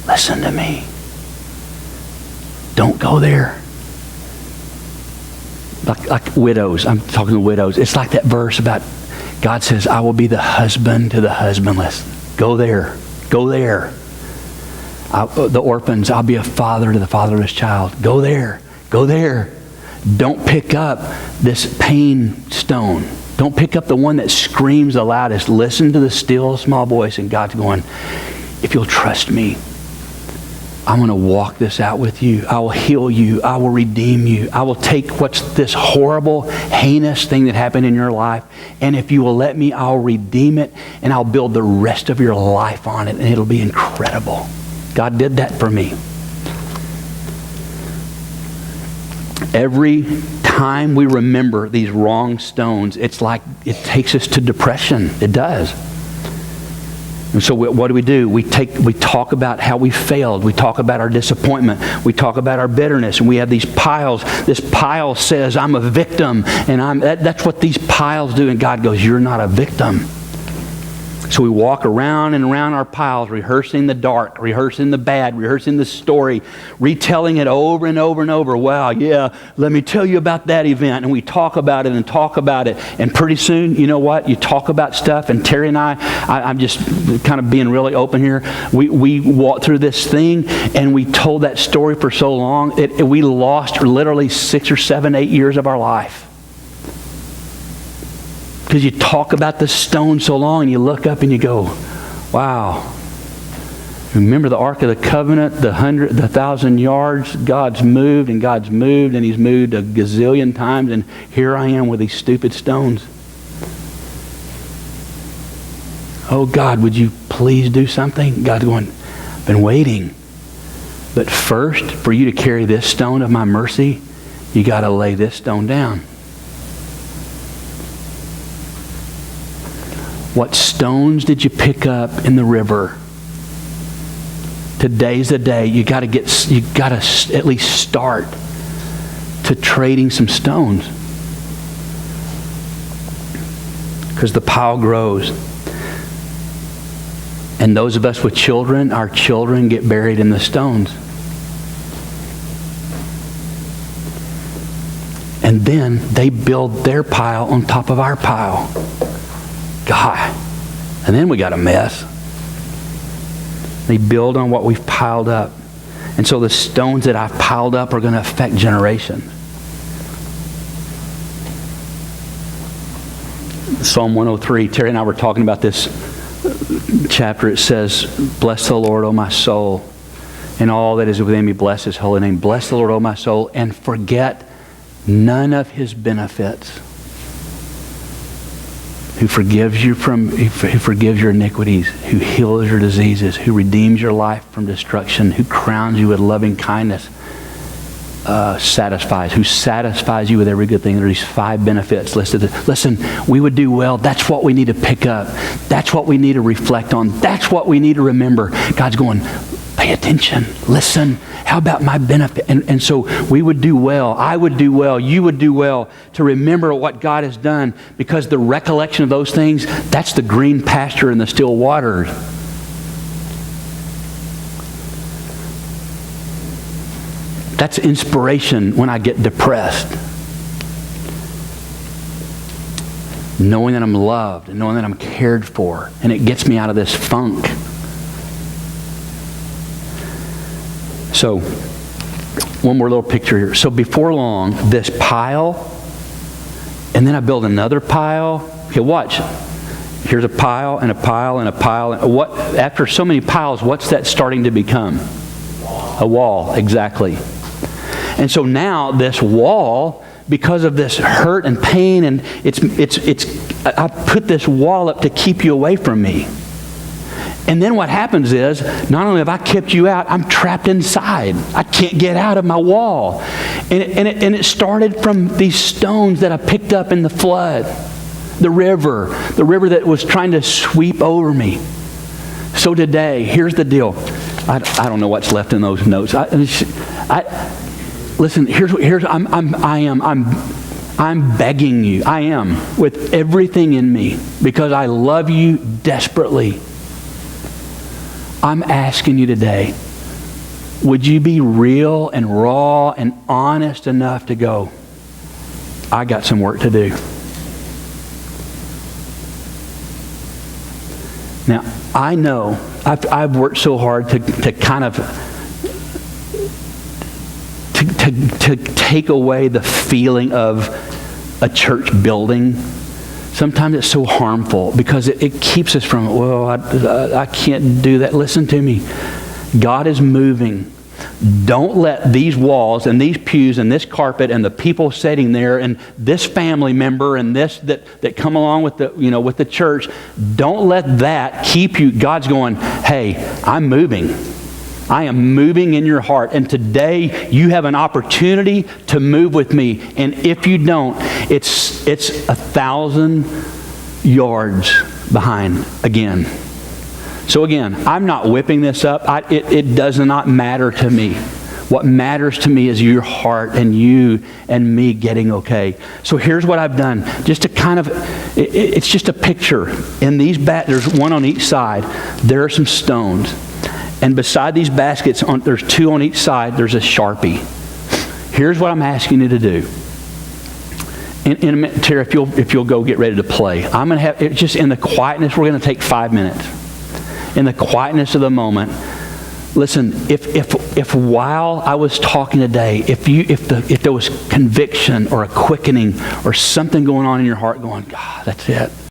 listen to me. Don't go there. Like widows. I'm talking to widows. It's like that verse about God says, I will be the husband to the husbandless. Go there. Go there. The orphans, I'll be a father to the fatherless child. Go there. Go there. Don't pick up this pain stone. Don't pick up the one that screams the loudest. Listen to the still small voice, and God's going, if you'll trust me, I'm going to walk this out with you. I will heal you. I will redeem you. I will take what's this horrible, heinous thing that happened in your life, and if you will let me, I'll redeem it, and I'll build the rest of your life on it, and it'll be incredible. God did that for me. Every time we remember these wrong stones, it's like it takes us to depression. It does. And so what do? We talk about how we failed. We talk about our disappointment. We talk about our bitterness. And we have these piles. This pile says, I'm a victim. And that's what these piles do. And God goes, you're not a victim. So we walk around and around our piles, rehearsing the dark, rehearsing the bad, rehearsing the story, retelling it over and over and over. Wow, yeah, let me tell you about that event. And we talk about it and talk about it. And pretty soon, you know what? You talk about stuff. And Terry and I'm just kind of being really open here. We walked through this thing and we told that story for so long. We lost literally 6 or 7, 8 years of our life. Because you talk about the stone so long and you look up and you go, wow. Remember the Ark of the Covenant, the 1,000 yards? God's moved and He's moved a gazillion times, and here I am with these stupid stones. Oh God, would you please do something? God's going, I've been waiting. But first, for you to carry this stone of my mercy, you got to lay this stone down. What stones did you pick up in the river? Today's the day. You got to at least start to trading some stones, because the pile grows. And those of us with children, our children get buried in the stones. And then they build their pile on top of our pile. God. And then we got a mess. They build on what we've piled up. And so the stones that I've piled up are going to affect generations. Psalm 103, Terry and I were talking about this chapter. It says, bless the Lord, O my soul, and all that is within me, bless His holy name. Bless the Lord, O my soul, and forget none of His benefits. Who forgives your iniquities, who heals your diseases, who redeems your life from destruction, who crowns you with loving kindness, who satisfies you with every good thing. There are these 5 benefits listed. Listen, we would do well. That's what we need to pick up. That's what we need to reflect on. That's what we need to remember. God's going, pay attention. Listen. How about my benefit? And so we would do well. I would do well. You would do well to remember what God has done, because the recollection of those things, that's the green pasture and the still waters. That's inspiration when I get depressed. Knowing that I'm loved and knowing that I'm cared for, and it gets me out of this funk. So, one more little picture here. So before long, this pile, and then I build another pile. Okay, watch. Here's a pile and a pile and a pile. After so many piles, what's that starting to become? A wall, exactly. And so now this wall, because of this hurt and pain, and I put this wall up to keep you away from me. And then what happens is, not only have I kept you out, I'm trapped inside. I can't get out of my wall. And it started from these stones that I picked up in the flood. The river that was trying to sweep over me. So today, here's the deal. I don't know what's left in those notes. Listen, I'm begging you. I am, with everything in me, because I love you desperately. I'm asking you today, would you be real and raw and honest enough to go, I got some work to do. Now, I know I've worked so hard to kind of to take away the feeling of a church building. Sometimes it's so harmful because it keeps us from, well, I can't do that. Listen to me. God is moving. Don't let these walls and these pews and this carpet and the people sitting there and this family member and this that come along with the church, don't let that keep you. God's going, hey, I'm moving. I am moving in your heart. And today you have an opportunity to move with me. And if you don't, it's 1,000 yards behind again. So again, I'm not whipping this up. It does not matter to me. What matters to me is your heart and you and me getting okay. So here's what I've done. Just to kind of, it's just a picture. In these there's one on each side. There are some stones. And beside these baskets, there's two on each side, there's a Sharpie. Here's what I'm asking you to do. In a minute, Tara, if you'll go get ready to play. I'm going to have, it just in the quietness, we're going to take 5 minutes. In the quietness of the moment, listen, if while I was talking today, if there was conviction or a quickening or something going on in your heart going, God, that's it.